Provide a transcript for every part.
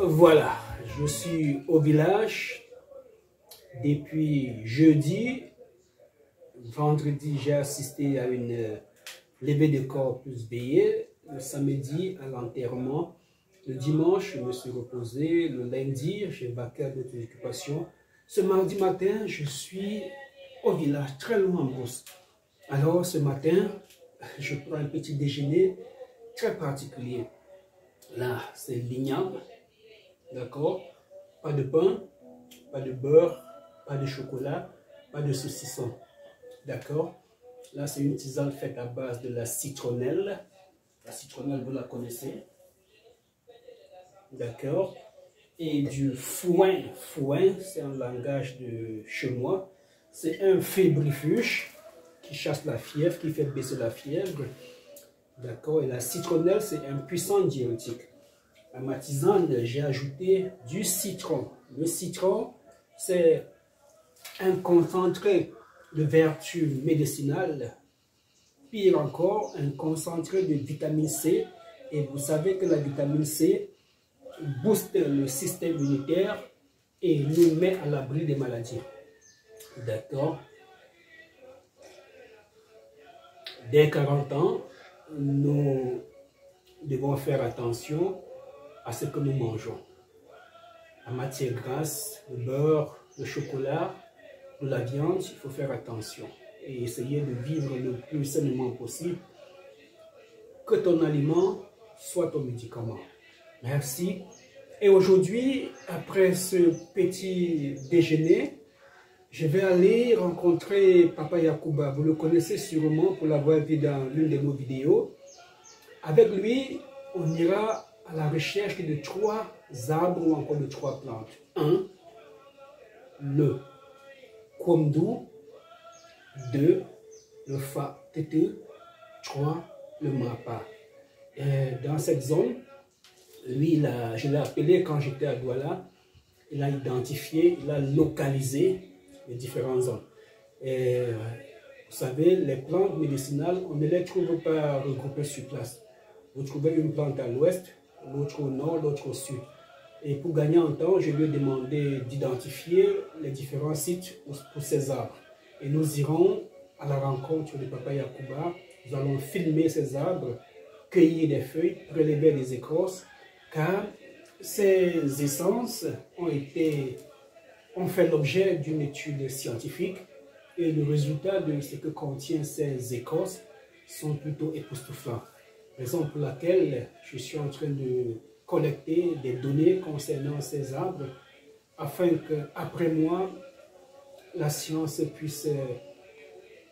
Voilà, je suis au village depuis jeudi. Vendredi, j'ai assisté à une levée de corps plus veillée. Le samedi, à l'enterrement. Le dimanche, je me suis reposé. Le lundi, j'ai vaqué à d'autres occupations. Ce mardi matin, je suis au village, très loin en brousse. Alors, ce matin, je prends un petit déjeuner très particulier. Là, c'est l'igname. D'accord? Pas de pain, pas de beurre, pas de chocolat, pas de saucisson. D'accord? Là, c'est une tisane faite à base de la citronnelle. La citronnelle, vous la connaissez. D'accord? Et du foin. Foin, c'est un langage de chez moi. C'est un fébrifuge qui chasse la fièvre, qui fait baisser la fièvre. D'accord? Et la citronnelle, c'est un puissant diurétique. À ma tisane, j'ai ajouté du citron. Le citron, c'est un concentré de vertus médicinales. Pire encore, un concentré de vitamine C. Et vous savez que la vitamine C booste le système immunitaire et nous met à l'abri des maladies. D'accord? Dès 40 ans, nous devons faire attention à ce que nous mangeons. La matière grasse, le beurre, le chocolat, de la viande, il faut faire attention et essayer de vivre le plus sainement possible. Que ton aliment soit ton médicament. Merci. Et aujourd'hui, après ce petit déjeuner, je vais aller rencontrer Papa Yacouba. Vous le connaissez sûrement pour l'avoir vu dans l'une de nos vidéos. Avec lui, on ira à la recherche de 3 arbres ou encore de 3 plantes. 1. Le Kwomdou. 2. Le Fa Tete. 3. Le Mapa. Dans cette zone, lui, je l'ai appelé quand j'étais à Douala. Il a identifié, il a localisé les différentes zones. Et, vous savez, les plantes médicinales, on ne les trouve pas regroupées sur place. Vous trouvez une plante à l'ouest, l'autre au nord, l'autre au sud. Et pour gagner en temps, je lui ai demandé d'identifier les différents sites pour ces arbres. Et nous irons à la rencontre de Papa Yacouba. Nous allons filmer ces arbres, cueillir des feuilles, prélever des écorces, car ces essences ont fait l'objet d'une étude scientifique et le résultat de ce que contiennent ces écorces sont plutôt époustouflants. Raison pour laquelle je suis en train de collecter des données concernant ces arbres afin qu'après moi, la science puisse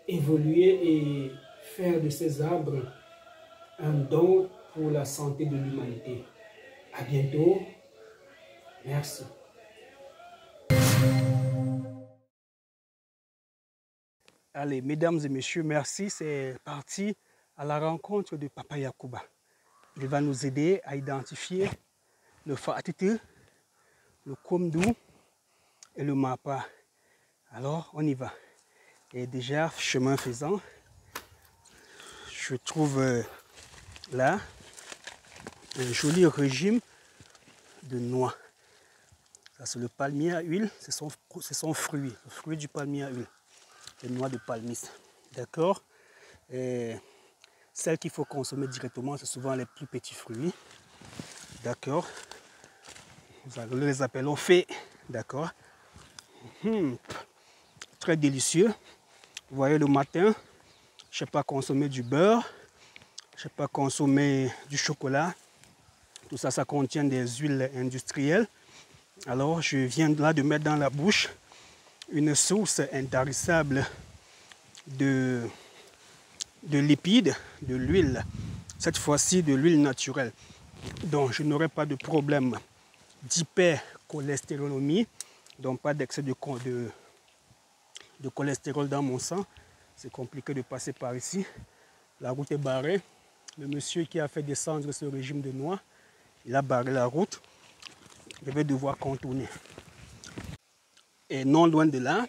évoluer et faire de ces arbres un don pour la santé de l'humanité. À bientôt. Merci. Allez, mesdames et messieurs, merci. C'est parti à la rencontre de Papa Yacouba. Il va nous aider à identifier le Fatete, le Kwomdou et le Mapa. Alors, on y va. Et déjà, chemin faisant, je trouve là un joli régime de noix. Ça, c'est le palmier à huile, c'est son fruit, le fruit du palmier à huile. Les noix de palmis. D'accord? Celles qu'il faut consommer directement, c'est souvent les plus petits fruits. D'accord? Nous les appelons fées. D'accord? Très délicieux. Vous voyez, le matin, je ne sais pas consommer du beurre, je ne sais pas consommer du chocolat. Tout ça, ça contient des huiles industrielles. Alors, je viens là de mettre dans la bouche une source intarissable de lipides, de l'huile. Cette fois-ci, de l'huile naturelle. Donc, je n'aurai pas de problème d'hypercholestérolémie, donc pas d'excès de cholestérol dans mon sang. C'est compliqué de passer par ici. La route est barrée. Le monsieur qui a fait descendre ce régime de noix, il a barré la route. Je vais devoir contourner. Et non loin de là,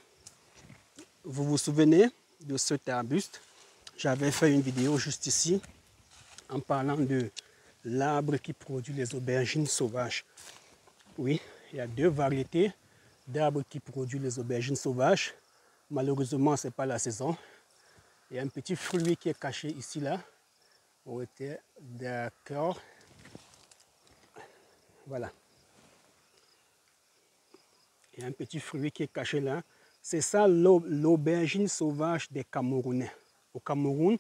vous vous souvenez de cet arbuste? J'avais fait une vidéo juste ici en parlant de l'arbre qui produit les aubergines sauvages. Oui, il y a deux variétés d'arbres qui produisent les aubergines sauvages. Malheureusement, ce n'est pas la saison. Il y a un petit fruit qui est caché ici, là. Ok, d'accord. Voilà. Il y a un petit fruit qui est caché là. C'est ça l'aubergine sauvage des Camerounais. Au Cameroun,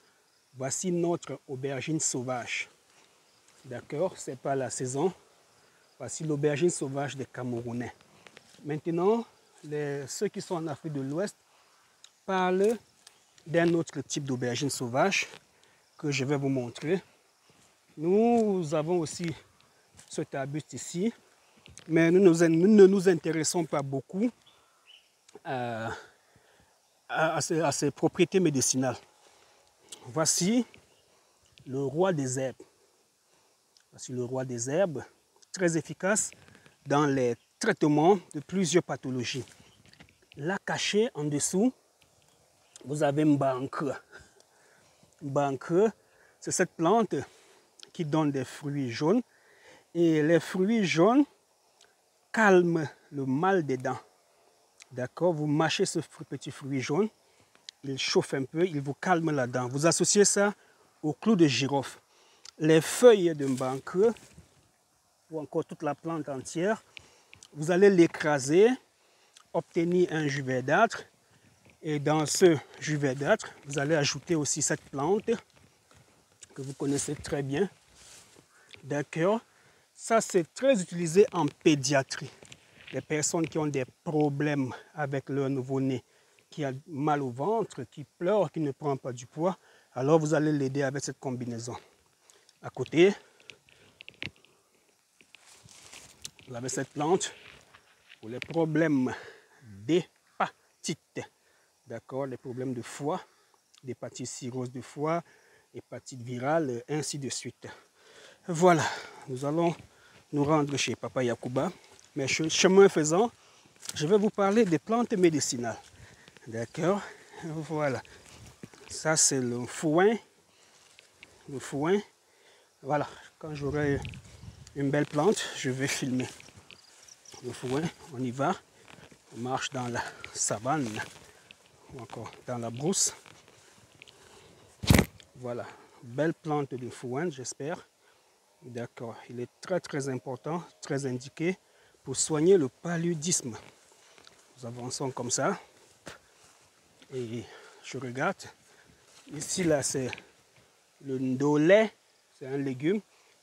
voici notre aubergine sauvage. D'accord, c'est pas la saison. Voici l'aubergine sauvage des Camerounais. Maintenant, ceux qui sont en Afrique de l'Ouest parlent d'un autre type d'aubergine sauvage que je vais vous montrer. Nous avons aussi cet arbuste ici, mais nous ne nous intéressons pas beaucoup à ses propriétés médicinales. Voici le roi des herbes. Voici le roi des herbes, très efficace dans les traitements de plusieurs pathologies. Là, caché en dessous, vous avez Mbankre. Mbankre, c'est cette plante qui donne des fruits jaunes. Et les fruits jaunes calment le mal des dents. D'accord? Vous mâchez ce petit fruit jaune, il chauffe un peu, il vous calme la dent. Vous associez ça au clou de girofle. Les feuilles de Mbankre, ou encore toute la plante entière, vous allez l'écraser, obtenir un jus verdâtre. Et dans ce jus verdâtre, vous allez ajouter aussi cette plante que vous connaissez très bien. D'accord? Ça, c'est très utilisé en pédiatrie. Les personnes qui ont des problèmes avec leur nouveau-né, qui a mal au ventre, qui pleure, qui ne prend pas du poids, alors vous allez l'aider avec cette combinaison. À côté, vous avez cette plante pour les problèmes d'hépatite. D'accord, les problèmes de foie, d'hépatite cirrhose de foie, hépatite virale, ainsi de suite. Voilà, nous allons nous rendre chez Papa Yacouba. Mais chemin faisant, je vais vous parler des plantes médicinales. D'accord, voilà. Ça, c'est le foin. Le foin. Voilà, quand j'aurai une belle plante, je vais filmer. Le foin, on y va. On marche dans la savane ou encore dans la brousse. Voilà, belle plante de foin, j'espère. D'accord, il est très important, très indiqué pour soigner le paludisme. Nous avançons comme ça. Et je regarde. Ici, là, c'est le ndolé. C'est un légume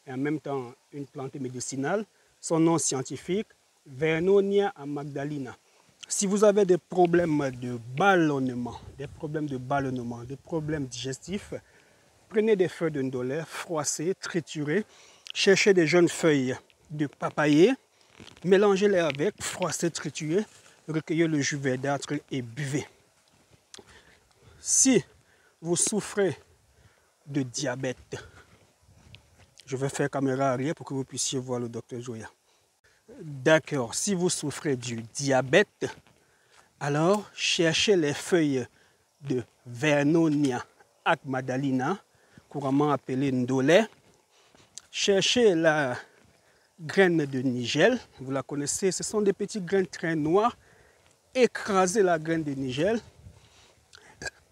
et en même temps une plante médicinale. Son nom scientifique, Vernonia amygdalina. Si vous avez des problèmes de ballonnement, des problèmes digestifs, prenez des feuilles de ndolé, froissez, triturez, cherchez des jeunes feuilles de papayer, mélangez-les avec, froissez, triturez, recueillez le jus verdâtre et buvez. Si vous souffrez de diabète, je vais faire caméra arrière pour que vous puissiez voir le docteur Joya. D'accord, si vous souffrez du diabète, alors cherchez les feuilles de Vernonia amygdalina, couramment appelée ndolé. Cherchez la graine de nigel, vous la connaissez, ce sont des petites graines très noires. Écrasez la graine de nigel,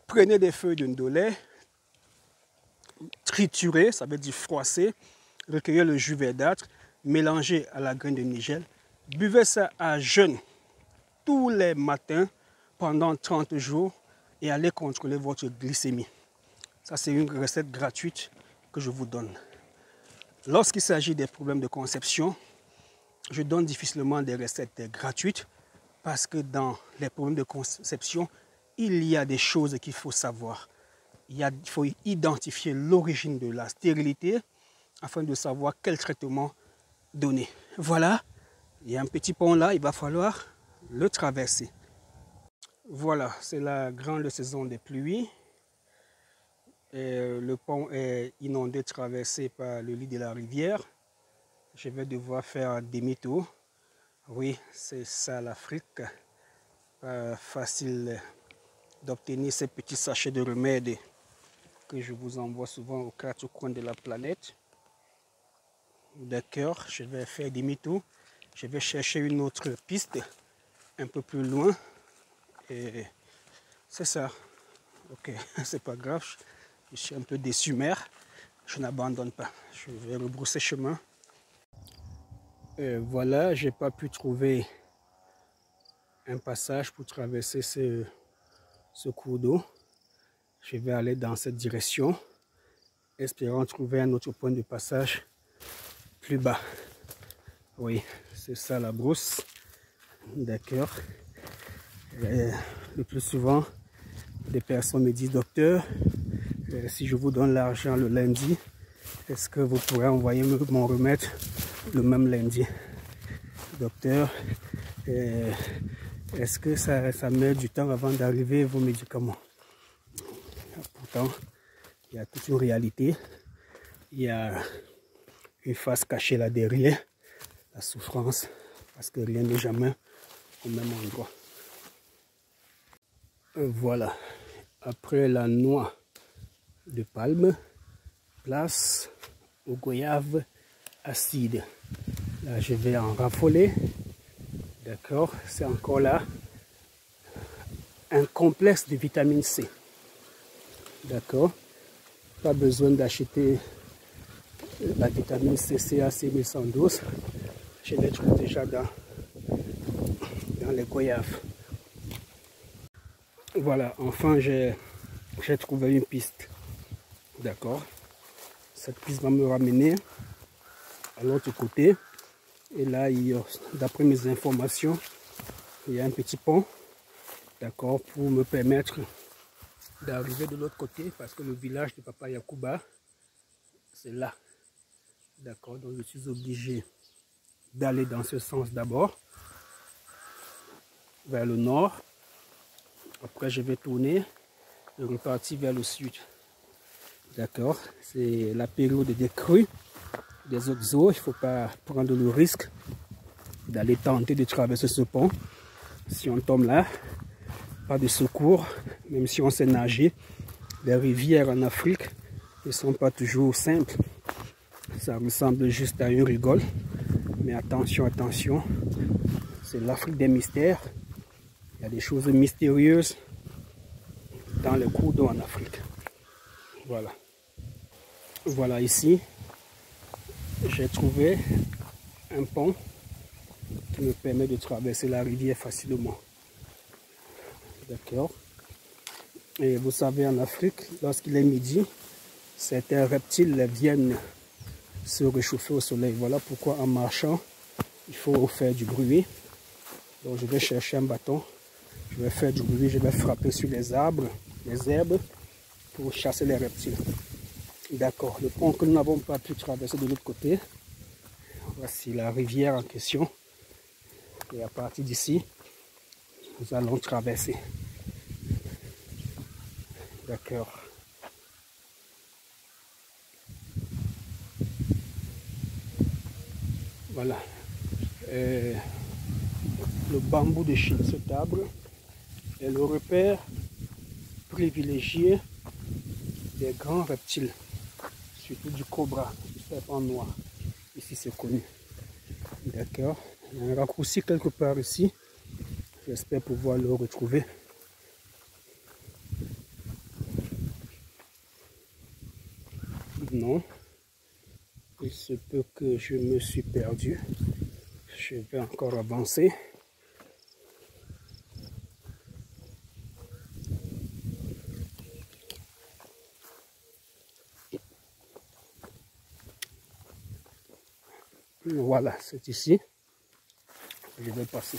prenez des feuilles de ndolé, triturez, ça veut dire froisser, recueillez le jus verdâtre, mélangez à la graine de nigel, buvez ça à jeûne tous les matins pendant 30 jours et allez contrôler votre glycémie. Ça, c'est une recette gratuite que je vous donne. Lorsqu'il s'agit des problèmes de conception, je donne difficilement des recettes gratuites parce que dans les problèmes de conception, il y a des choses qu'il faut savoir. Il faut identifier l'origine de la stérilité afin de savoir quel traitement donner. Voilà, il y a un petit pont là, il va falloir le traverser. Voilà, c'est la grande saison des pluies. Et le pont est inondé, traversé par le lit de la rivière. Je vais devoir faire demi-tour. Oui, c'est ça l'Afrique. Pas facile d'obtenir ces petits sachets de remèdes que je vous envoie souvent aux quatre coins de la planète. D'accord, je vais faire demi-tour. Je vais chercher une autre piste un peu plus loin. Et c'est ça. Ok, c'est pas grave. Je suis un peu déçu, mais je n'abandonne pas. Je vais rebrousser chemin. Et voilà, j'ai pas pu trouver un passage pour traverser ce cours d'eau. Je vais aller dans cette direction, espérant trouver un autre point de passage plus bas. Oui, c'est ça la brousse. D'accord. Le plus souvent, des personnes me disent, docteur, si je vous donne l'argent le lundi, est-ce que vous pourrez envoyer mon remède le même lundi? Docteur, est-ce que ça met du temps avant d'arriver vos médicaments? Pourtant, il y a toute une réalité. Il y a une face cachée là derrière, la souffrance, parce que rien n'est jamais au même endroit. Voilà, après la noix de palme, place aux goyaves acides. Là, je vais en raffoler. D'accord, c'est encore là un complexe de vitamine C. D'accord, pas besoin d'acheter la vitamine C, CAC 1112. Je les trouve déjà dans les goyaves. Voilà, enfin j'ai trouvé une piste. D'accord, cette piste va me ramener à l'autre côté. Et là, d'après mes informations, il y a un petit pont, d'accord, pour me permettre d'arriver de l'autre côté, parce que le village de Papa Yacouba, c'est là. D'accord, donc je suis obligé d'aller dans ce sens d'abord, vers le nord. Après, je vais tourner et repartir vers le sud. D'accord, c'est la période des crues des autres eaux. Il ne faut pas prendre le risque d'aller tenter de traverser ce pont. Si on tombe là, pas de secours, même si on sait nager. Les rivières en Afrique ne sont pas toujours simples. Ça ressemble juste à une rigole. Mais attention, attention, c'est l'Afrique des mystères. Il y a des choses mystérieuses dans les cours d'eau en Afrique. Voilà. Voilà ici, j'ai trouvé un pont qui me permet de traverser la rivière facilement. D'accord. Et vous savez, en Afrique, lorsqu'il est midi, certains reptiles viennent se réchauffer au soleil. Voilà pourquoi en marchant, il faut faire du bruit. Donc je vais chercher un bâton, je vais faire du bruit, je vais frapper sur les arbres, les herbes, pour chasser les reptiles. D'accord, le pont que nous n'avons pas pu traverser de l'autre côté, voici la rivière en question. Et à partir d'ici, nous allons traverser. D'accord. Voilà. Le bambou de Chine, cet arbre, est le repère privilégié des grands reptiles, surtout du cobra, du serpent noir. Ici, c'est connu. D'accord. Il y a un raccourci quelque part ici. J'espère pouvoir le retrouver. Non. Il se peut que je me suis perdu. Je vais encore avancer. Voilà, c'est ici. Je vais passer.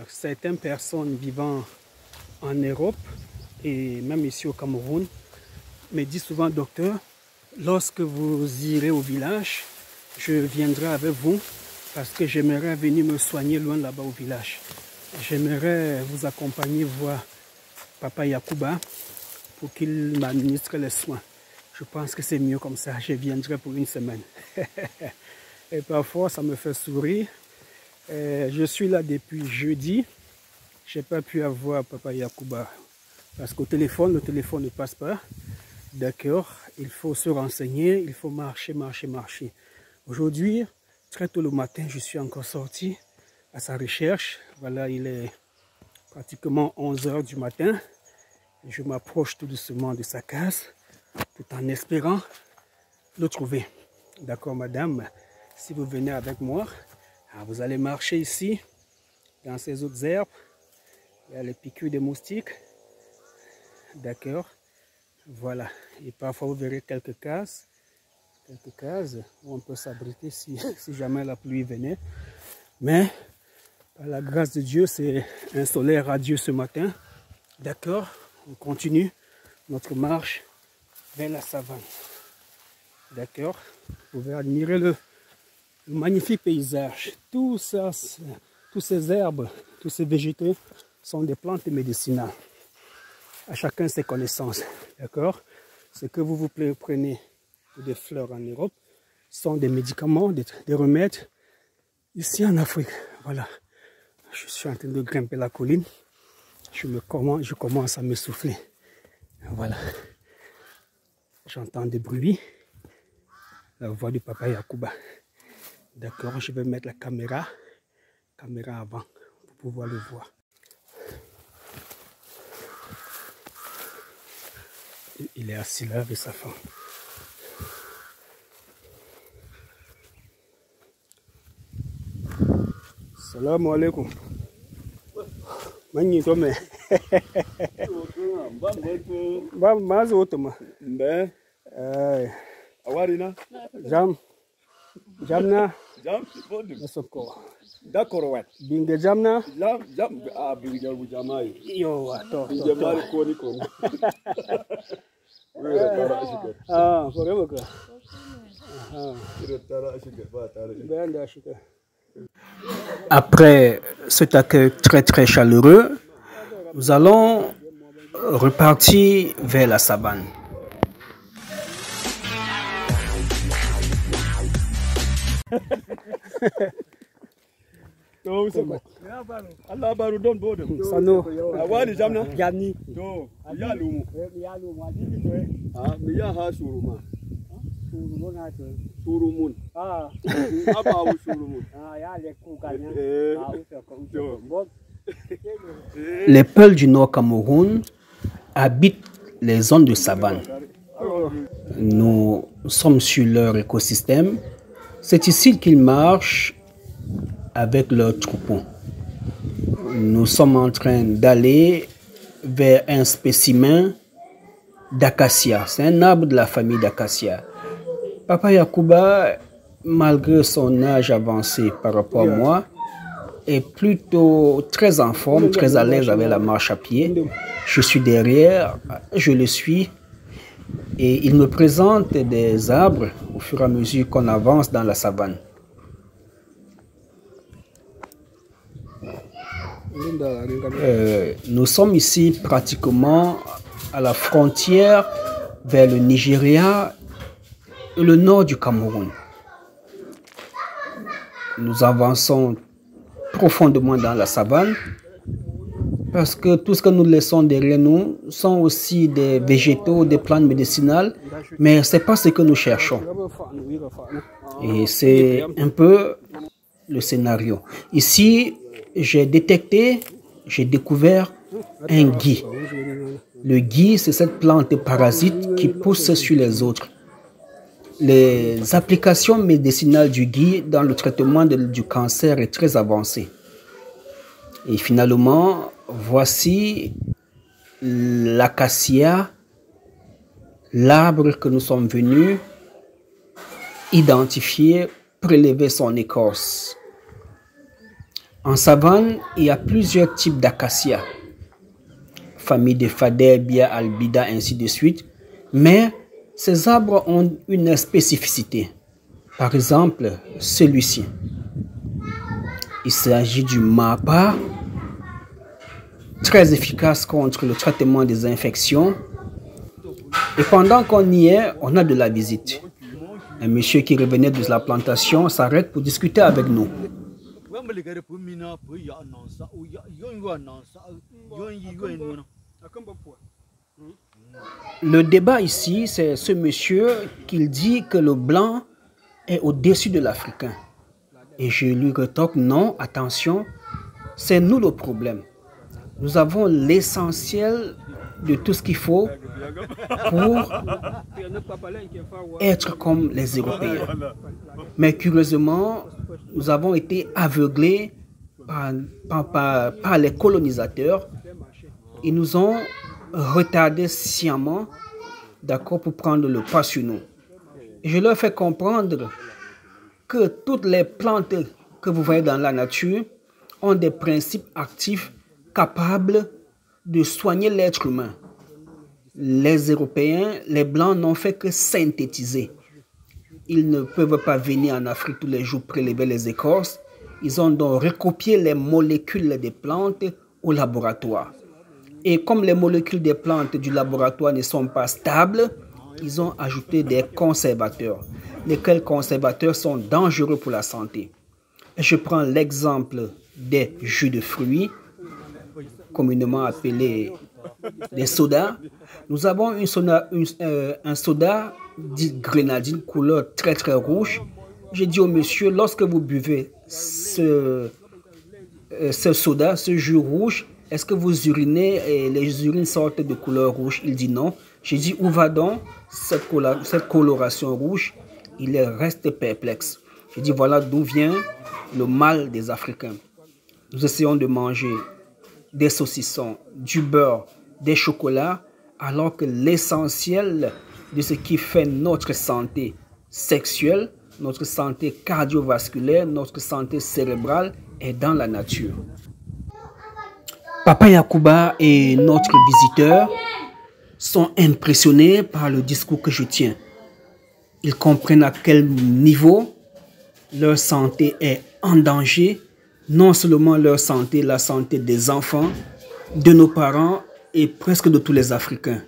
Certaines personnes vivant en Europe et même ici au Cameroun me disent souvent, docteur, lorsque vous irez au village, je viendrai avec vous parce que j'aimerais venir me soigner loin là-bas au village. J'aimerais vous accompagner voir Papa Yacouba pour qu'il m'administre les soins. Je pense que c'est mieux comme ça, je viendrai pour une semaine. Et parfois, ça me fait sourire. Je suis là depuis jeudi. Je n'ai pas pu avoir Papa Yacouba parce qu'au téléphone, le téléphone ne passe pas. D'accord, il faut se renseigner, il faut marcher. Aujourd'hui, Très tôt le matin, je suis encore sorti à sa recherche. Voilà, il est pratiquement 11 h du matin. Je m'approche tout doucement de sa case, tout en espérant le trouver. D'accord, madame? Si vous venez avec moi, vous allez marcher ici, dans ces autres herbes. Il y a les piqûres des moustiques. D'accord? Voilà. Et parfois, vous verrez quelques cases où on peut s'abriter si jamais la pluie venait. Mais, par la grâce de Dieu, c'est un soleil radieux ce matin. D'accord? On continue notre marche vers la savane. D'accord? Vous pouvez admirer le magnifique paysage. Tout ça, tous ces herbes, tous ces végétaux sont des plantes médicinales. À chacun ses connaissances. D'accord? Ce que vous prenez des fleurs en Europe sont des médicaments, des remèdes. Ici en Afrique, voilà. Je suis en train de grimper la colline. Je commence à m'essouffler. Voilà. J'entends des bruits. La voix du papa Yacouba. D'accord, je vais mettre la caméra avant pour pouvoir le voir. Il est assis là avec sa femme. Salam alaikum. Manyi to me. Ba ma zo to ma. Mbe. Awari na. Jamna. Jam bodu. Soko. D'accord ouais. Binge jamna. Jam binge bu jamai. Yo to. Binge mari koni. Forever ka. Après cet accueil très chaleureux, nous allons repartir vers la savane. Les Peuls du Nord Cameroun habitent les zones de savane. Nous sommes sur leur écosystème. C'est ici qu'ils marchent avec leurs troupeaux. Nous sommes en train d'aller vers un spécimen d'acacia. C'est un arbre de la famille d'acacia. Papa Yacouba, malgré son âge avancé par rapport à moi, est plutôt très en forme, très à l'aise avec la marche à pied. Je suis derrière, je le suis et il me présente des arbres au fur et à mesure qu'on avance dans la savane. Nous sommes ici pratiquement à la frontière vers le Nigeria et le nord du Cameroun. Nous avançons profondément dans la savane parce que tout ce que nous laissons derrière nous sont aussi des végétaux, des plantes médicinales, mais ce n'est pas ce que nous cherchons. Et c'est un peu le scénario. Ici, j'ai découvert un gui. Le gui, c'est cette plante parasite qui pousse sur les autres. Les applications médicinales du gui dans le traitement du cancer est très avancée. Et finalement, voici l'acacia, l'arbre que nous sommes venus identifier, prélever son écorce. En savane, il y a plusieurs types d'acacia. Famille de Faderbia, albida, ainsi de suite. Mais ces arbres ont une spécificité. Par exemple, celui-ci. Il s'agit du mapa, très efficace contre le traitement des infections. Et pendant qu'on y est, on a de la visite. Un monsieur qui revenait de la plantation s'arrête pour discuter avec nous. Le débat ici, c'est ce monsieur qui dit que le blanc est au-dessus de l'Africain. Et je lui rétorque, non, attention, c'est nous le problème. Nous avons l'essentiel de tout ce qu'il faut pour être comme les Européens. Mais curieusement, nous avons été aveuglés par les colonisateurs. Ils nous ont retardés sciemment, d'accord, pour prendre le pas sur nous. Et je leur fais comprendre que toutes les plantes que vous voyez dans la nature ont des principes actifs capables de soigner l'être humain. Les Européens, les Blancs n'ont fait que synthétiser. Ils ne peuvent pas venir en Afrique tous les jours prélever les écorces. Ils ont donc recopié les molécules des plantes au laboratoire. Et comme les molécules des plantes du laboratoire ne sont pas stables, ils ont ajouté des conservateurs, lesquels conservateurs sont dangereux pour la santé. Je prends l'exemple des jus de fruits, communément appelés des sodas. Nous avons un soda dit grenadine, couleur très très rouge. J'ai dit au monsieur, lorsque vous buvez ce soda, ce jus rouge, est-ce que vous urinez et les urines sortent de couleur rouge? Il dit non. J'ai dit, où va donc cette coloration rouge? Il reste perplexe. J'ai dit, voilà d'où vient le mal des Africains. Nous essayons de manger des saucissons, du beurre, des chocolats, alors que l'essentiel de ce qui fait notre santé sexuelle, notre santé cardiovasculaire, notre santé cérébrale est dans la nature. Papa Yacouba et notre visiteur sont impressionnés par le discours que je tiens. Ils comprennent à quel niveau leur santé est en danger, non seulement leur santé, la santé des enfants, de nos parents et presque de tous les Africains.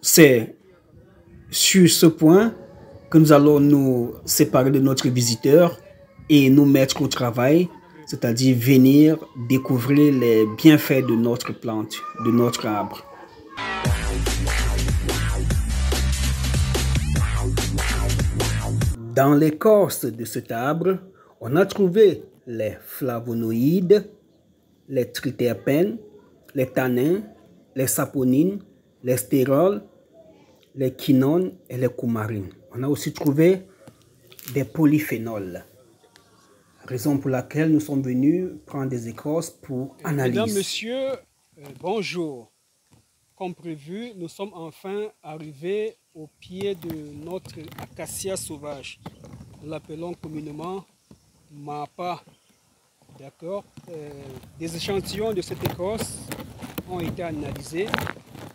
C'est sur ce point que nous allons nous séparer de notre visiteur et nous mettre au travail, c'est-à-dire venir découvrir les bienfaits de notre plante, de notre arbre. Dans l'écorce de cet arbre, on a trouvé les flavonoïdes, les triterpènes, les tanins, les saponines, les stérols, les quinones et les coumarines. On a aussi trouvé des polyphénols. Raison pour laquelle nous sommes venus prendre des écorces pour analyse. Mesdames, Messieurs, bonjour. Comme prévu, nous sommes enfin arrivés au pied de notre acacia sauvage. Nous l'appelons communément Mapa. D'accord. Des échantillons de cette écorce ont été analysés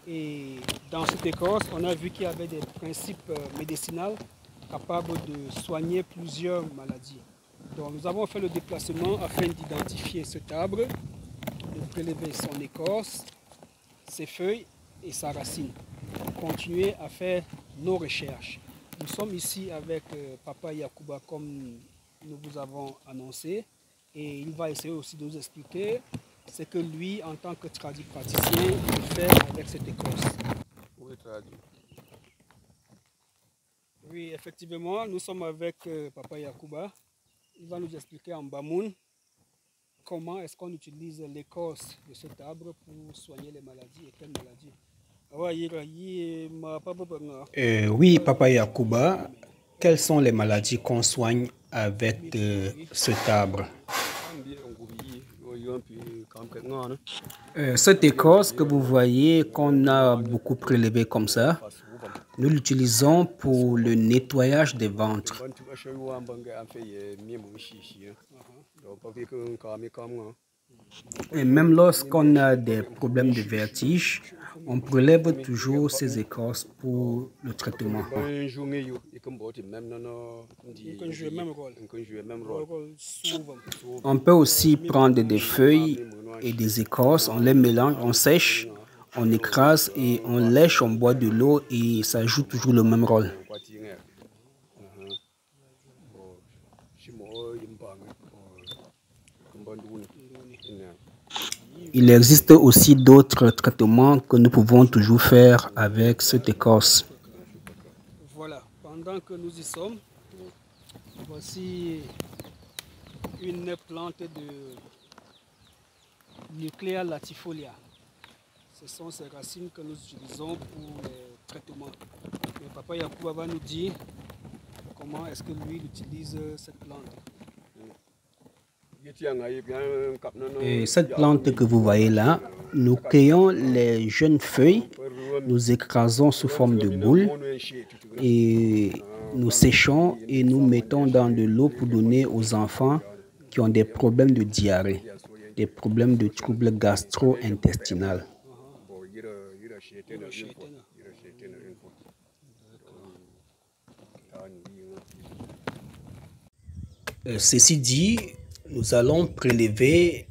et dans cette écorce, on a vu qu'il y avait des principes médicinaux capables de soigner plusieurs maladies. Donc nous avons fait le déplacement afin d'identifier cet arbre, de prélever son écorce, ses feuilles et sa racine. Continuer à faire nos recherches. Nous sommes ici avec Papa Yacouba comme nous vous avons annoncé et il va essayer aussi de nous expliquer ce que lui, en tant que praticien, il fait avec cette écorce. Oui, effectivement, nous sommes avec Papa Yacouba. Il va nous expliquer en Bamoun comment est-ce qu'on utilise l'écorce de cet arbre pour soigner les maladies et quelles maladies. Oui, Papa Yacouba, quelles sont les maladies qu'on soigne avec cet arbre? Cette écorce que vous voyez, qu'on a beaucoup prélevé comme ça, nous l'utilisons pour le nettoyage des ventres. Et même lorsqu'on a des problèmes de vertige, on prélève toujours ces écorces pour le traitement. On peut aussi prendre des feuilles et des écorces, on les mélange, on sèche, on écrase et on lèche, on boit de l'eau et ça joue toujours le même rôle. Il existe aussi d'autres traitements que nous pouvons toujours faire avec cette écorce. Voilà, pendant que nous y sommes, Voici une plante de Nuclea latifolia. Ce sont ces racines que nous utilisons pour les traitements. Mais Papa Yacouba va nous dire comment est-ce que lui utilise cette plante. Et cette plante que vous voyez là, nous cueillons les jeunes feuilles, nous écrasons sous forme de boule et nous séchons et nous mettons dans de l'eau pour donner aux enfants qui ont des problèmes de diarrhée, des problèmes de troubles gastro-intestinaux. Ceci dit, nous allons prélever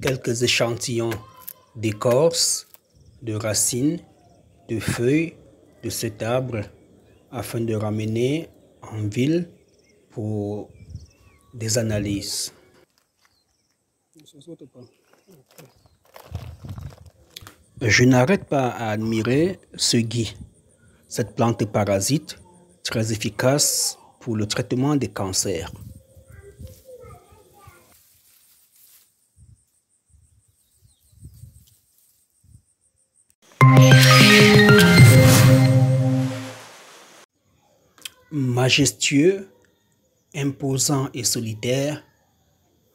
quelques échantillons d'écorce, de racines, de feuilles de cet arbre afin de ramener en ville pour des analyses. Je n'arrête pas à admirer ce gui, cette plante parasite très efficace pour le traitement des cancers. Majestueux, imposant et solitaire,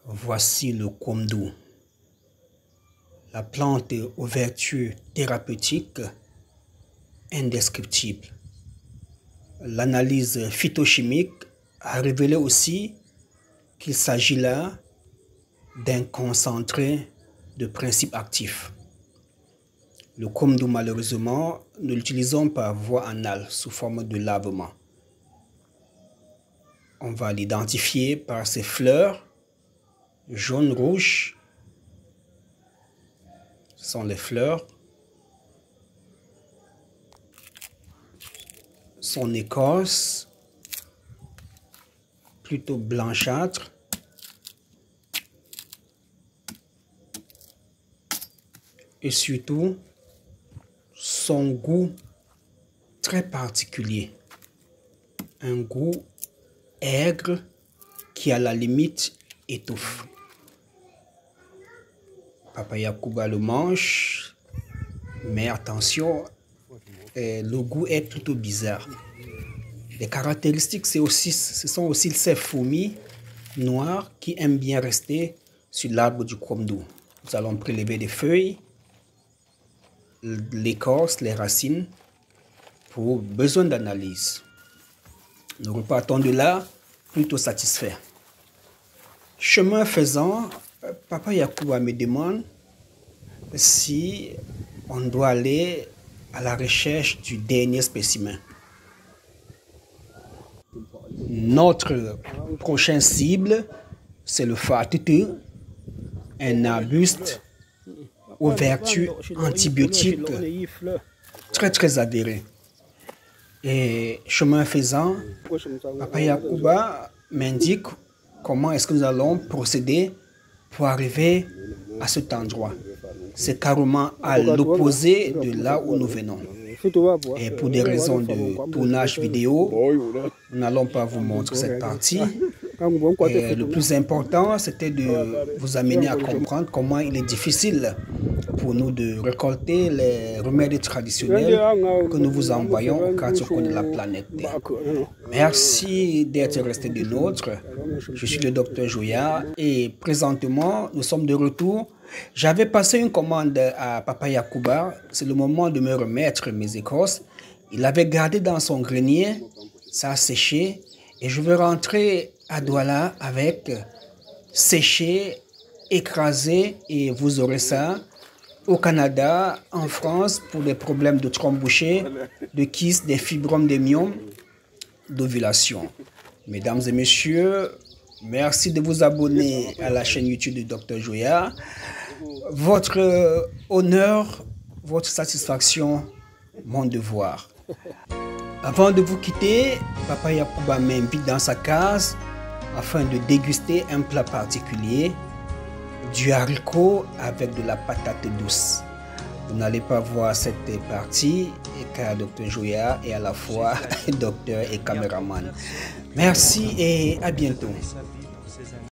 voici le Komdou. La plante aux vertus thérapeutiques indescriptibles. L'analyse phytochimique a révélé aussi qu'il s'agit là d'un concentré de principes actifs. Le Komdou, malheureusement, nous l'utilisons par voie anale sous forme de lavement. On va l'identifier par ses fleurs jaune-rouge. Ce sont les fleurs. Son écorce, plutôt blanchâtre. Et surtout, son goût très particulier. Un goût aigre qui à la limite étouffe. Papa Yacouba le mange, mais attention, le goût est plutôt bizarre. Les caractéristiques, ce sont aussi ces fourmis noires qui aiment bien rester sur l'arbre du Komdou. Nous allons prélever des feuilles, l'écorce, les racines, pour besoin d'analyse. Nous repartons de là plutôt satisfaits. Chemin faisant, Papa Yacouba me demande si on doit aller à la recherche du dernier spécimen. Notre prochain cible, c'est le Fatutu, un arbuste aux vertus antibiotiques très avérées. Et chemin faisant, Papa Yacouba m'indique comment est-ce que nous allons procéder pour arriver à cet endroit. C'est carrément à l'opposé de là où nous venons. Et pour des raisons de tournage vidéo, nous n'allons pas vous montrer cette partie. Et le plus important, c'était de vous amener à comprendre comment il est difficile pour nous de récolter les remèdes traditionnels que nous vous envoyons aux quatre coins de la planète Terre. Merci d'être resté des nôtres. Je suis le Dr Joya et présentement, nous sommes de retour. J'avais passé une commande à Papa Yacouba. C'est le moment de me remettre mes écorces. Il avait gardé dans son grenier, ça a séché et je vais rentrer à Douala avec séché, écrasé et vous aurez ça au Canada, en France pour des problèmes de trompe bouchée, de kyste, des fibromes, des myomes, d'ovulation. Mesdames et messieurs, merci de vous abonner à la chaîne YouTube de Dr Joya. Votre honneur, votre satisfaction, mon devoir. Avant de vous quitter, Papa Yacouba m'invite dans sa case afin de déguster un plat particulier, du haricot avec de la patate douce. Vous n'allez pas voir cette partie car Dr Joya est à la fois docteur et caméraman. Merci et à bientôt.